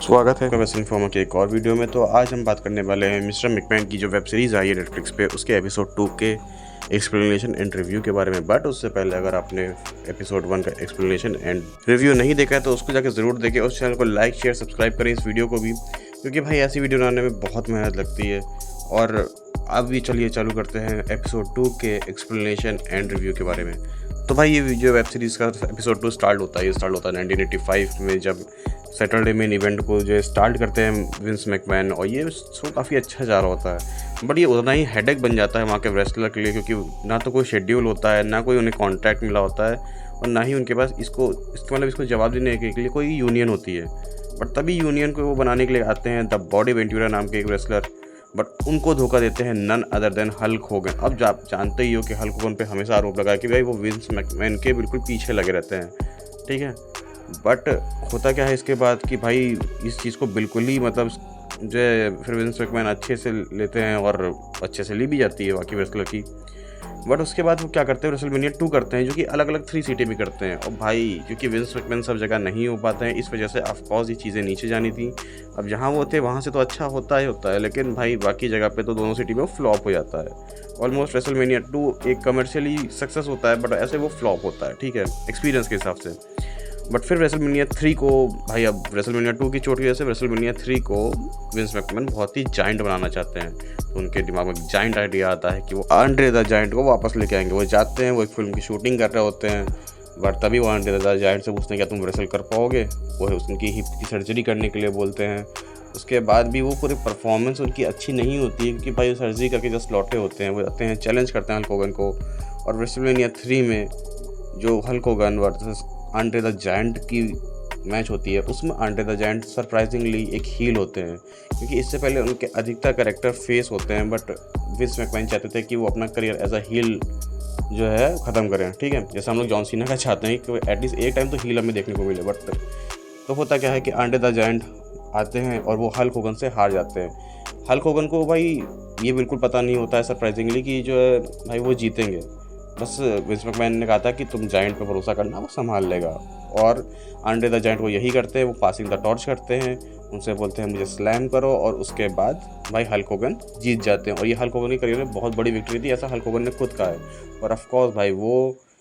स्वागत है western informer के एक और वीडियो में। तो आज हम बात करने वाले हैं मिस्टर मैकमैन की जो वेब सीरीज़ आई है नेटफ्लिक्स पे, उसके एपिसोड 2 के एक्सप्लेनेशन एंड रिव्यू के बारे में। बट उससे पहले अगर आपने एपिसोड 1 का एक्सप्लेनेशन एंड रिव्यू नहीं देखा है तो उसको जाकर ज़रूर देखें। उस चैनल को लाइक शेयर सब्सक्राइब करें इस वीडियो को भी, क्योंकि भाई ऐसी वीडियो बनाने में बहुत मेहनत लगती है। और अब भी चलिए चालू करते हैं एपिसोड 2 के एक्सप्लेनेशन एंड रिव्यू के बारे में। तो भाई ये वीडियो वेब सीरीज़ का एपिसोड 2 स्टार्ट होता है 1985 में, जब सैटरडे मेन इवेंट को जो स्टार्ट करते हैं विंस मैकमैन। और ये शो काफ़ी अच्छा जा रहा होता है, बट ये उतना ही हेडेक बन जाता है वहाँ के रेसलर के लिए, क्योंकि ना तो कोई शेड्यूल होता है, ना कोई उन्हें कॉन्ट्रैक्ट मिला होता है, और ना ही उनके पास इसको जवाब देने के लिए कोई यूनियन होती है। बट तभी यूनियन को वो बनाने के लिए आते हैं द बॉडी वेंटूरा नाम के एक रेसलर, बट उनको धोखा देते हैं none other than Hulk Hogan. अब आप जानते ही हो कि हल्क होगन पे हमेशा आरोप लगा कि भाई वो विंस मैकमैन के बिल्कुल पीछे लगे रहते हैं, ठीक है। बट होता क्या है इसके बाद कि भाई इस चीज़ को बिल्कुल ही मतलब जो है फिर विंस मैकमैन अच्छे से लेते हैं और अच्छे से ली भी जाती है बाकी रेसलर की। बट उसके बाद वो क्या करते हैं, रेसलमेनिया 2 करते हैं, जो कि अलग अलग 3 सिटी में करते हैं। और भाई क्योंकि विंस मैकमैन सब जगह नहीं हो पाते हैं, इस वजह से ऑफकोर्स ये चीज़ें नीचे जानी थी। अब जहाँ वो थे वहाँ से तो अच्छा होता है, लेकिन भाई बाकी जगह पे तो दोनों सिटी में वो फ्लॉप हो जाता है। ऑलमोस्ट रेसलमेनिया 2 एक कमर्शियली सक्सेस होता है, बट ऐसे वो फ्लॉप होता है, ठीक है, एक्सपीरियंस के हिसाब से। बट फिर रेसलमेनिया 3 को भाई, अब रेसलमेनिया 2 की चोट की वजह से रेसलमेनिया 3 को विंस मैकमैन बहुत ही जाइंट बनाना चाहते हैं। तो उनके दिमाग में जाइंट आइडिया आता है कि वो आंड्रे द जाइंट को वापस लेके आएंगे। वो जाते हैं, वो एक फिल्म की शूटिंग कर रहे होते हैं, बट तभी वो आंड्रे द जाइंट से पूछते हैं क्या तुम रेसल कर पाओगे। वो उनकी हिप की सर्जरी करने के लिए बोलते हैं। उसके बाद भी वो पूरी परफॉर्मेंस उनकी अच्छी नहीं होती है, क्योंकि भाई वो सर्जरी करके जस्ट लौटे होते हैं। वो जाते हैं, चैलेंज करते हैं हल्क होगन को। और रेसलमेनिया 3 में जो Hulk Hogan versus Andre the giant की मैच होती है, उसमें आंड्रे द जायंट सरप्राइजिंगली एक हील होते हैं, क्योंकि इससे पहले उनके अधिकतर कैरेक्टर फेस होते हैं। बट विंस मैकमैन चाहते थे कि वो अपना करियर एज अ हील जो है ख़त्म करें, ठीक है, जैसे हम लोग जॉन सीना का चाहते हैं कि एटलीस्ट एक टाइम तो हील हमें देखने को मिले। बट तो होता क्या है कि आंड्रे द जायंट आते हैं और वो हल्क होगन से हार जाते हैं। हल्क होगन को भाई ये बिल्कुल पता नहीं होता है सरप्राइजिंगली कि जो है भाई वो जीतेंगे। बस विंस मैकमैन ने कहा था कि तुम जायंट पे भरोसा करना, वो संभाल लेगा। और आंड्रे द जायंट वो यही करते हैं, वो पासिंग द टॉर्च करते हैं, उनसे बोलते हैं मुझे स्लैम करो, और उसके बाद भाई हल्क होगन जीत जाते हैं। और ये हल्क होगन के करियर में बहुत बड़ी विक्ट्री थी, ऐसा हल्क होगन ने खुद कहा है। और ऑफकोर्स भाई वो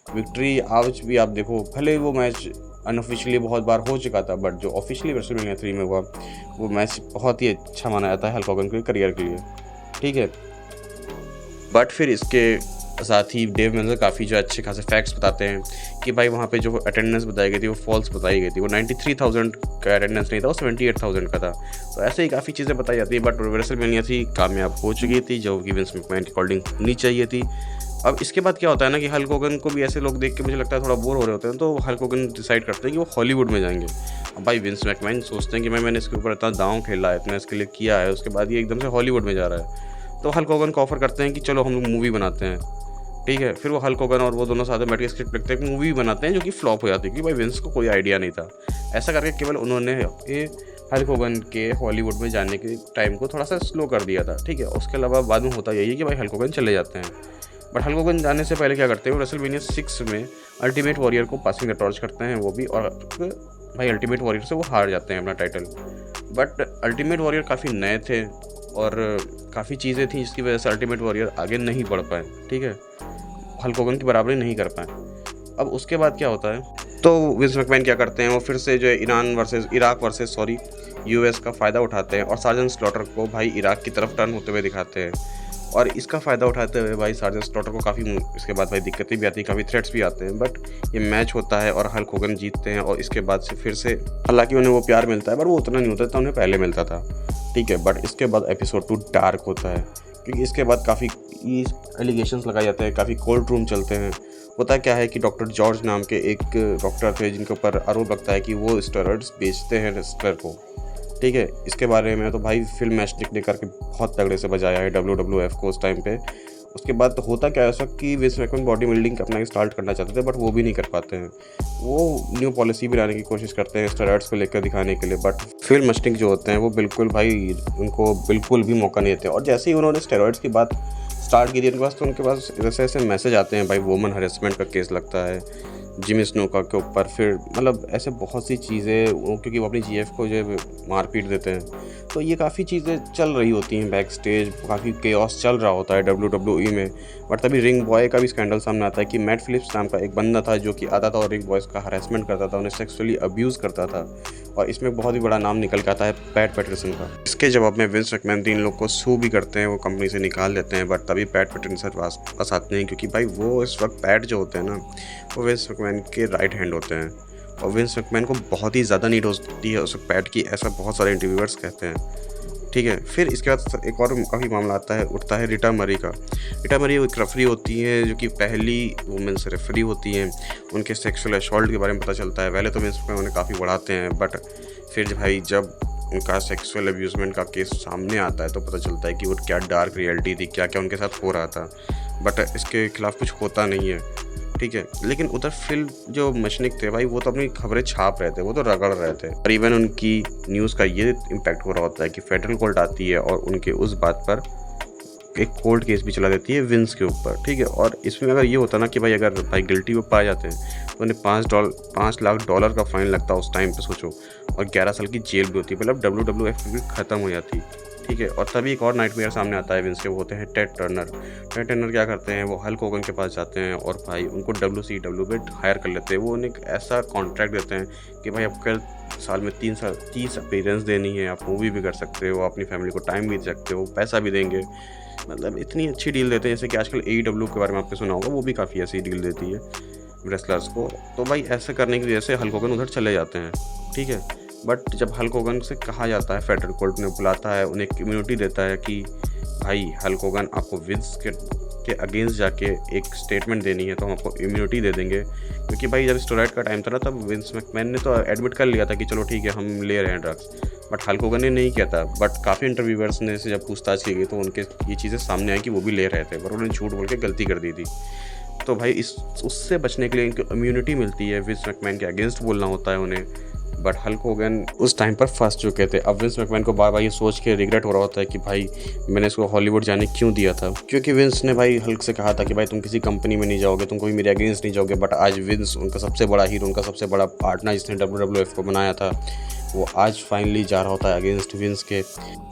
विक्ट्री आज भी आप देखो, भले वो मैच अनऑफिशियली बहुत बार हो चुका था, बट जो ऑफिशियली रेसलमेनिया 3 में हुआ वो मैच बहुत ही अच्छा माना जाता है हल्क होगन के करियर के लिए, ठीक है। बट फिर इसके साथ ही डेव मेलज़र काफ़ी जो अच्छे खासे फैक्ट्स बताते हैं कि भाई वहाँ पे जो अटेंडेंस बताई गई थी वो फॉल्स बताई गई थी। वो 93,000 का अटेंडेंस नहीं था, वो 78,000 का था। तो ऐसे ही काफ़ी चीज़ें बताई जाती है। बट रेसलमेनिया 3 कामयाब हो चुकी थी, जो कि विंस मैकमैन की अकॉर्डिंग होनी चाहिए थी। अब इसके बाद क्या होता है ना कि हल्क होगन को भी ऐसे लोग देख के मुझे लगता है थोड़ा बोर हो रहे होते हैं, तो हल्क होगन डिसाइड करते हैं कि वो हॉलीवुड में जाएंगे। अब भाई विंस मैकमैन सोचते हैं कि मैंने इसके ऊपर इतना दांव खेला है, इतना इसके लिए किया है, उसके बाद ये एकदम से हॉलीवुड में जा रहा है। तो हल्क होगन को ऑफर करते हैं कि चलो हम लोग मूवी बनाते हैं, ठीक है। फिर वो हल्क होगन और वो दोनों साथ में बैठ के स्क्रिप्ट लिखते हैं, मूवी बनाते हैं, जो कि फ्लॉप हो जाती है, क्योंकि भाई विंस को कोई आइडिया नहीं था। ऐसा करके केवल उन्होंने हल्क होगन के हॉलीवुड में जाने के टाइम को थोड़ा सा स्लो कर दिया था, ठीक है। उसके अलावा बाद में होता यही है कि भाई हल्क होगन चले जाते हैं। बट हल्क होगन जाने से पहले क्या करते हैं, वो रेसलमेनिया 6 में अल्टीमेट वॉरियर को पासिंग द टॉर्च करते हैं वो भी, और भाई अल्टीमेट वॉरियर से वो हार जाते हैं अपना टाइटल। बट अल्टीमेट वॉरियर काफ़ी नए थे और काफ़ी चीज़ें थी जिसकी वजह से अल्टीमेट वॉरियर आगे नहीं बढ़ पाए, ठीक है, हल्क होगन की बराबरी नहीं कर पाए। अब उसके बाद क्या होता है, तो विंस मैकमैन क्या करते हैं, वो फिर से जो है इराक वर्सेस यूएस का फ़ायदा उठाते हैं और सार्जेंट स्लॉटर को भाई इराक की तरफ टर्न होते हुए दिखाते हैं। और इसका फ़ायदा उठाते हुए भाई सार्जेंट स्लॉटर को काफ़ी इसके बाद भाई दिक्कतें भी आती हैं, काफ़ी थ्रेट्स भी आते हैं। बट ये मैच होता है और हल्क होगन जीतते हैं। और इसके बाद से फिर से हालांकि उन्हें वो प्यार मिलता है, पर वो उतना नहीं होता था उन्हें पहले मिलता था, ठीक है। बट इसके बाद एपिसोड 2 डार्क होता है, क्योंकि इसके बाद काफ़ी एलिगेशंस लगाए जाते हैं, काफ़ी कोल्ड रूम चलते हैं। होता क्या है कि डॉक्टर जॉर्ज नाम के एक डॉक्टर थे जिनके ऊपर आरोप लगता है कि वो स्टेरॉइड्स बेचते हैं रेसलर को, ठीक है। इसके बारे में तो भाई फिल्म मैचनिक ने करके बहुत तगड़े से बजाया है WWF को उस टाइम पे। उसके बाद तो होता क्या है ऐसा कि विंस मैकमैन बॉडी बिल्डिंग अपना स्टार्ट करना चाहते थे, बट वो भी नहीं कर पाते हैं। वो न्यू पॉलिसी भी लाने की कोशिश करते हैं स्टेरॉइड्स को लेकर दिखाने के लिए, बट फिल्म मैचनिक जो होते हैं वो बिल्कुल भाई उनको बिल्कुल भी मौका नहीं देते। और जैसे ही उन्होंने स्टेरॉइड्स की बात स्टार्ट की थी उनके पास, तो उनके पास ऐसे ऐसे मैसेज आते हैं भाई, वुमन हरेसमेंट का केस लगता है, जिमी स्नोका के ऊपर, फिर मतलब ऐसे बहुत सी चीज़ें क्योंकि वो अपनी जीएफ को जो है मारपीट देते हैं। तो ये काफ़ी चीज़ें चल रही होती हैं बैक स्टेज, काफ़ी केओस चल रहा होता है WWE में। बट तभी रिंग बॉय का भी स्कैंडल सामने आता है कि मैट फिलिप्स नाम का एक बंदा था जो कि आता था और रिंग बॉयज़ का हरासमेंट करता था, उन्हें सेक्सुअली अब्यूज़ करता था। और इसमें बहुत ही बड़ा नाम निकल के आता है पैट पैटरसन का। इसके जवाब में विंस मैकमैन 3 लोग को सू भी करते हैं, वो कंपनी से निकाल देते हैं। बट तभी पैट पैटरसन पास आते हैं, क्योंकि भाई वो इस वक्त पैट जो होते हैं ना, वो विंस मैकमैन के राइट हैंड होते हैं और विंस मैकमैन को बहुत ही ज़्यादा नीड होती है उस वक्त पैट की, ऐसा बहुत सारे इंटरव्यूअर्स कहते हैं। ठीक है, फिर इसके बाद एक और काफ़ी मामला उठता है रिटा मरी का। रिटा मरी एक रेफरी होती है जो कि पहली वुमेन्स रेफरी होती हैं। उनके सेक्सुअल असॉल्ट के बारे में पता चलता है। पहले तो विंस मैकमैन उन्हें काफ़ी बढ़ाते हैं, बट फिर भाई जब उनका सेक्सुअल अब्यूज़मेंट का केस सामने आता है तो पता चलता है कि वो क्या डार्क रियलिटी थी, क्या क्या उनके साथ हो रहा था। बट इसके खिलाफ कुछ होता नहीं है, ठीक है। लेकिन उधर फिल जो मशीनिक थे भाई, वो तो अपनी खबरें छाप रहे थे, वो तो रगड़ रहे थे। और इवन उनकी न्यूज़ का ये इम्पैक्ट हो रहा होता है कि फेडरल कोर्ट आती है और उनके उस बात पर एक कोर्ट केस भी चला देती है विंस के ऊपर, ठीक है। और इसमें अगर ये होता ना कि भाई अगर भाई गिल्टी वो पाए जाते हैं तो उन्हें $5 लाख का फाइन लगता उस टाइम पे, सोचो। और 11 साल की जेल भी होती, मतलब WWF भी ख़त्म हो जाती, ठीक है। और तभी एक और नाइटमेयर सामने आता है विंस के, वो होते हैं टेड टर्नर। टेड टर्नर क्या करते हैं, वो हल्क होगन के पास जाते हैं और भाई उनको WCW पे हायर कर लेते हैं। वो उन्हें एक ऐसा कॉन्ट्रैक्ट देते हैं कि भाई आपको साल में 30 अपीयरेंस देनी है, आप मूवी भी कर सकते हो, अपनी फैमिली को टाइम भी दे सकते हो, पैसा भी देंगे। मतलब इतनी अच्छी डील देते हैं, जैसे कि आजकल AEW के बारे में आपने सुना होगा, वो भी काफ़ी ऐसी डील देती है रेसलर्स को। तो भाई ऐसा करने की वजह से हल्क होगन उधर चले जाते हैं, ठीक है। बट जब हल्क होगन से कहा जाता है, फेडरल कोर्ट ने बुलाता है, उन्हें इम्यूनिटी देता है कि भाई हल्क होगन आपको विंस के अगेंस्ट जाके एक स्टेटमेंट देनी है तो हम आपको इम्यूनिटी दे देंगे। क्योंकि भाई जब स्टेरॉइड का टाइम था ना, तब विंस मैकमैन ने तो एडमिट कर लिया था कि चलो ठीक है हम ले रहे हैं ड्रग्स, बट हल्क होगन ने नहीं किया था। बट काफ़ी इंटरव्यूअर्स ने से जब पूछताछ की गई तो उनके ये चीज़ें सामने आई कि वो भी ले रहे थे, पर उन्होंने झूठ बोल के गलती कर दी थी। तो भाई उससे बचने के लिए इनको इम्यूनिटी मिलती है, विंस मैकमैन के अगेंस्ट बोलना होता है उन्हें। बट हल्क होगन उस टाइम पर फंस चुके थे। अब विंस मैकमैन को बार बार ये सोच के रिग्रेट हो रहा होता है कि भाई मैंने इसको हॉलीवुड जाने क्यों दिया था, क्योंकि विंस ने भाई हल्क से कहा था कि भाई तुम किसी कंपनी में नहीं जाओगे, तुम कोई मेरे अगेंस्ट नहीं जाओगे। बट आज विंस उनका सबसे बड़ा हीरो, उनका सबसे बड़ा पार्टनर जिसने WWF को बनाया था, वो आज फाइनली जा रहा होता है अगेंस्ट विंस के।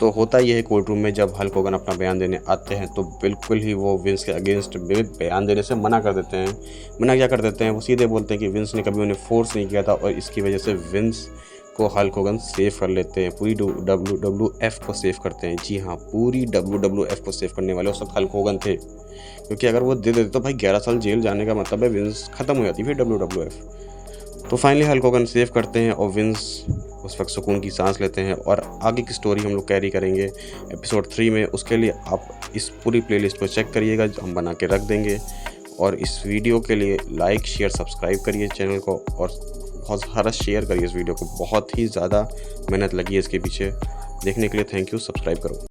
तो होता ये है कोर्ट रूम में जब हल्क होगन अपना बयान देने आते हैं तो बिल्कुल ही वो विंस के अगेंस्ट बयान देने से मना कर देते हैं। मना क्या कर देते हैं, वो सीधे बोलते हैं कि विंस ने कभी उन्हें फोर्स नहीं किया था और इसकी वजह से विंस को हल्क होगन सेव कर लेते हैं, पूरी WWF को सेव करते हैं। जी हाँ, पूरी WWF को सेव करने वाले उस वक्त हल्क होगन थे, क्योंकि अगर वो दे देते तो भाई 11 साल जेल जाने का मतलब है विंस ख़त्म हो जाती फिर WWF। तो फाइनली हल्क होगन सेव करते हैं और विंस उस वक्त सुकून की सांस लेते हैं। और आगे की स्टोरी हम लोग कैरी करेंगे एपिसोड 3 में। उसके लिए आप इस पूरी प्लेलिस्ट को चेक करिएगा, हम बना के रख देंगे। और इस वीडियो के लिए लाइक शेयर सब्सक्राइब करिए चैनल को और बहुत सारा शेयर करिए इस वीडियो को। बहुत ही ज़्यादा मेहनत लगी है इसके पीछे। देखने के लिए थैंक यू, सब्सक्राइब करो।